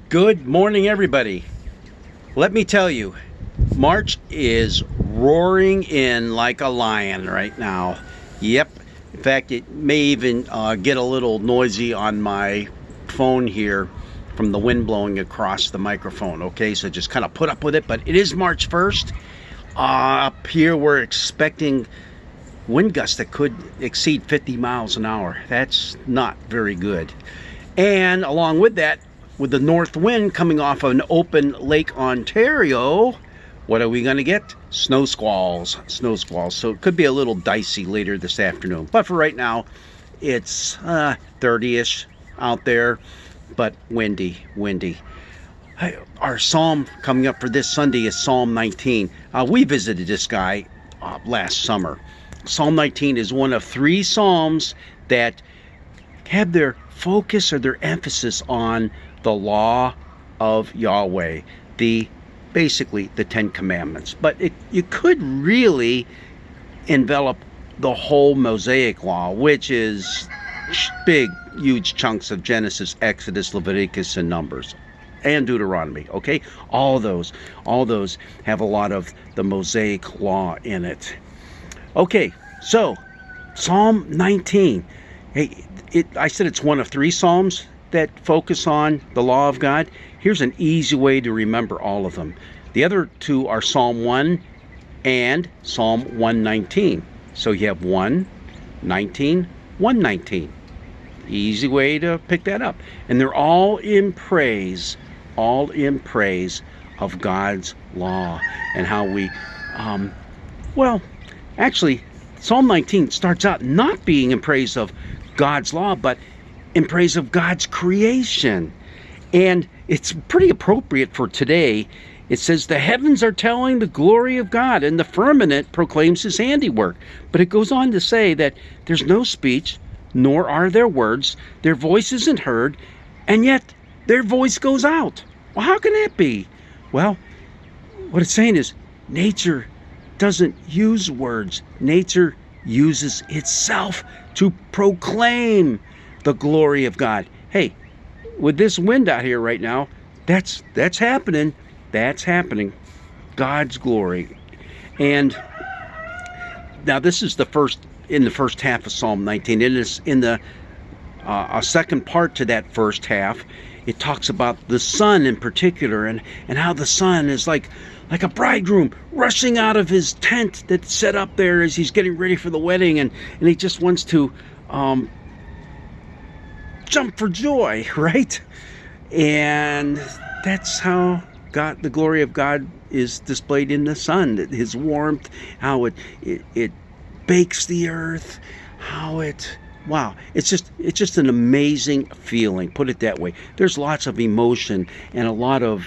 Good morning, everybody. Let me tell you, March is roaring in like a lion right now. Yep. In fact, it may even get a little noisy on my phone here from the wind blowing across the microphone. Okay, so just kind of put up with it. But it is March 1st. Up here, we're expecting wind gusts that could exceed 50 miles an hour. That's not very good. And along with that, with the north wind coming off of an open Lake Ontario, what are we going to get? Snow squalls. Snow squalls. So it could be a little dicey later this afternoon. But for right now, it's 30-ish out there, but windy. Our psalm coming up for this Sunday is Psalm 19. We visited this guy last summer. Psalm 19 is one of 3 psalms that have their focus or their emphasis on the law of Yahweh, basically the 10 Commandments. But you could really envelop the whole Mosaic law, which is big, huge chunks of Genesis, Exodus, Leviticus, and Numbers, and Deuteronomy. Okay, all those have a lot of the Mosaic law in it. Okay, so Psalm 19. Hey, I said it's one of 3 psalms that focus on the law of God. Here's an easy way to remember all of them. The other 2 are Psalm 1 and Psalm 119. So you have 119, 119. Easy way to pick that up. And they're all in praise of God's law and how we, actually, Psalm 19 starts out not being in praise of God's law, but in praise of God's creation. And it's pretty appropriate for today. It says, the heavens are telling the glory of God, and the firmament proclaims his handiwork. But it goes on to say that there's no speech, nor are there words. Their voice isn't heard, and yet their voice goes out. Well, how can that be? Well, what it's saying is nature doesn't use words. Nature uses itself to proclaim the glory of God. Hey, with this wind out here right now, that's happening. That's happening. God's glory. And now this is the first half of Psalm 19. It is in the a second part to that first half. It talks about the sun in particular, and how the sun is like a bridegroom rushing out of his tent that's set up there as he's getting ready for the wedding, and he just wants to jump for joy, right? And that's how the glory of God is displayed in the sun. His warmth, how it bakes the earth, it's just an amazing feeling, put it that way. There's lots of emotion and a lot of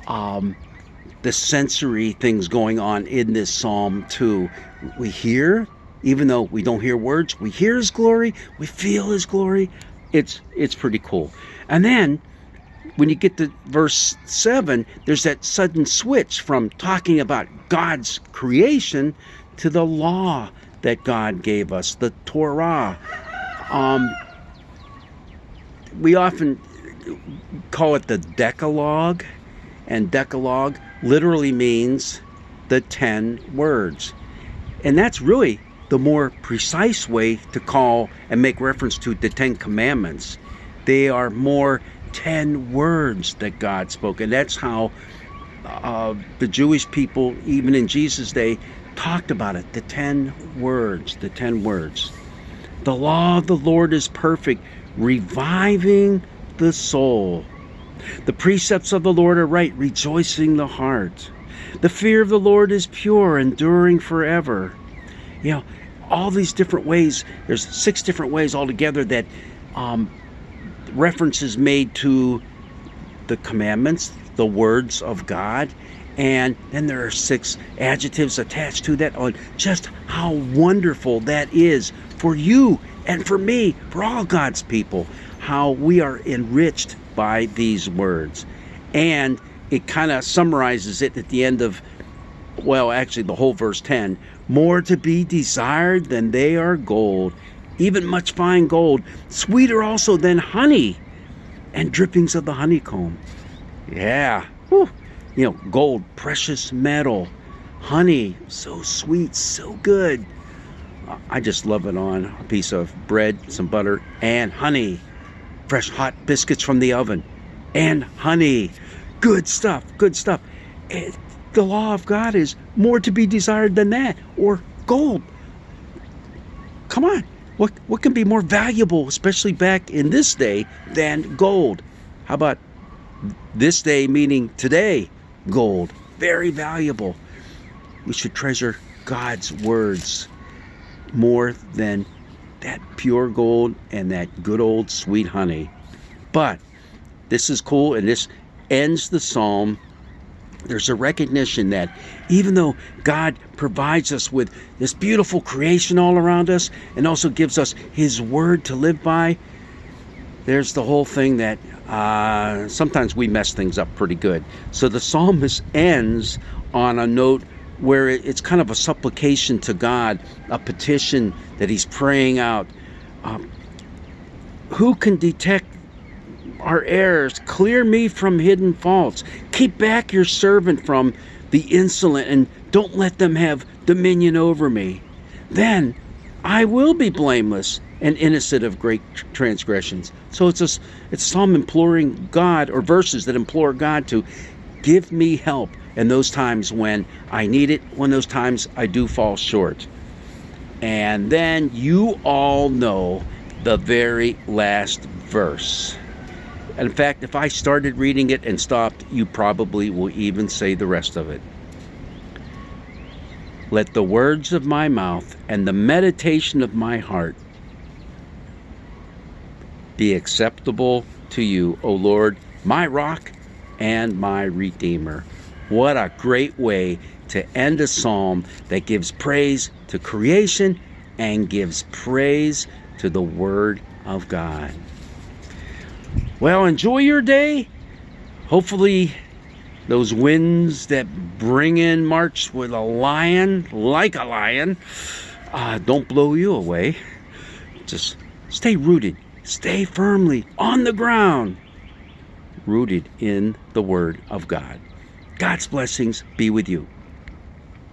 the sensory things going on in this psalm too. We hear, even though we don't hear words, we hear his glory, we feel his glory. It's pretty cool. And then when you get to verse 7, there's that sudden switch from talking about God's creation to the law that God gave us, the Torah. We often call it the Decalogue, and Decalogue literally means the 10 words. And that's really the more precise way to call and make reference to the 10 Commandments. They are more 10 words that God spoke. And that's how the Jewish people, even in Jesus' day, talked about it. The 10 words. The law of the Lord is perfect, reviving the soul. The precepts of the Lord are right, rejoicing the heart. The fear of the Lord is pure, enduring forever. All these different ways. There's 6 different ways altogether that references made to the commandments, the words of God, and then there are 6 adjectives attached to that on just how wonderful that is for you and for me, for all God's people, how we are enriched by these words. And it kind of summarizes it at the end of, actually the whole verse 10, more to be desired than they are gold, even much fine gold, sweeter also than honey, and drippings of the honeycomb. Yeah. Whew. You know, gold, precious metal. Honey, so sweet, so good. I just love it on a piece of bread, some butter, and honey. Fresh hot biscuits from the oven, and honey. Good stuff, good stuff. The law of God is more to be desired than that, or gold. Come on, what can be more valuable, especially back in this day, than gold? How about this day, meaning today? Gold, very valuable. We should treasure God's words more than that pure gold and that good old sweet honey. But this is cool, and this ends the psalm. There's a recognition that even though God provides us with this beautiful creation all around us and also gives us his word to live by, there's the whole thing that sometimes we mess things up pretty good. So the psalmist ends on a note where it's kind of a supplication to God, a petition that he's praying out. Who can detect our errors? Clear me from hidden faults. Keep back your servant from the insolent, and don't let them have dominion over me. Then I will be blameless and innocent of great transgressions. So it's Psalm imploring God, or verses that implore God to give me help in those times when I need it, when those times I do fall short. And then you all know the very last verse. In fact, if I started reading it and stopped, you probably will even say the rest of it. Let the words of my mouth and the meditation of my heart be acceptable to you, O Lord, my rock and my redeemer. What a great way to end a psalm that gives praise to creation and gives praise to the Word of God. Well, enjoy your day. Hopefully those winds that bring in March with a lion, like a lion, don't blow you away. Just stay rooted. Stay firmly on the ground, rooted in the Word of God. God's blessings be with you.